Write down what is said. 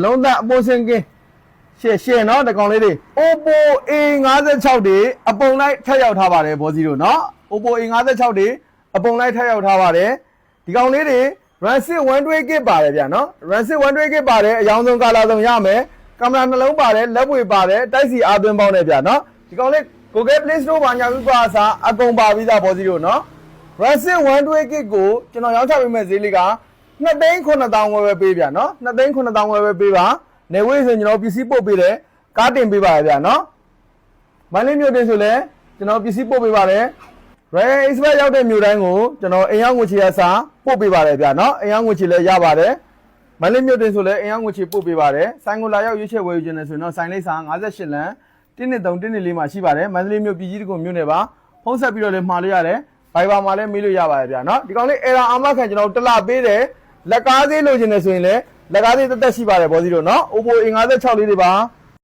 လုံးသက်အပိုးစင်ကင်းရှေ့နော်တကောင်လေးတွေ Oppo A56 တွေအပုံလိုက်ထပ်ရောက်ထားပါတယ်ဘောစီတို့နော် Oppo A56 တွေအပုံလိုက်ထပ်ရောက်ထားပါတယ်ဒီကောင်လေးတွေ RAM 6 128GB ပါတယ်ဗျာနော် RAM 6 128GB ပါတယ်အယောင်ဆုံးကာလာဆုံးရမယ်ကင်မရာနှလုံးပါတယ်လက်ပွေပါတယ်တိုက်စီအားသွင်းပေါင်းတယ်ဗျာနော်ဒီကောင်လေး Google Play Store မှာညာဥပစာအကုန်ပါပြီးသားဘောစီတို့နော် RAM 6 128GB ကိုကျွန်တော်ရောင်းချပေးမဲ့ဈေးလေးက2,900,000 ဝယ်ပဲပေးဗျာနော်2,900,000 ဝယ်ပဲပေးပါနေဝေးဆိုကျွန်တော်ပစ္စည်းပို့ပေးတယ်ကားတင်ပေးပါရဗျာနော်မန္တလေးမြို့တင်ဆိုလဲကျွန်တော်ပစ္စည်းပို့ပေးပါတယ် Ray Express ရောက်တဲ့မြို့တိုင်းကိုကျွန်တော်အိမ်ရောက်ငွေချေရစာပို့ပေးပါတယ်ဗျာနော်အိမ်ရောက်ငွေချေလည်းရပါတယ်မန္တလေးမြို့တင်ဆိုလဲအိမ်ရောက်ငွေချေပို့ပေးပါတယ်ဆိုင်ကိုလာရောက်ရွေးချယ်ဝယ်ယူခြင်းနဲ့ဆိုရင်တော့ဆိုင်လိပ်စာ58လမ်း113မှာရှိပါတယ်မန္တလေးမြို့ပြည်ကြီးတကုမြို့နယ်ပါဖုန်းဆက်ပြီးတော့လည်းမှားလို့ရတယ်Viber မှာလည်းမေးလို့ရပါတယ်ဗျာနော်ဒီကောင်လေး error အာမခံကျွန်တော်တလပေးတယ်လက်ကားသေးလို့ခြင်းနဲ့ဆိုရင်လည်းလက်ကားသေးတက်တက်ရှိပါတယ်ဘောစီတို့နော် Oppo A56 လေးတွေပါ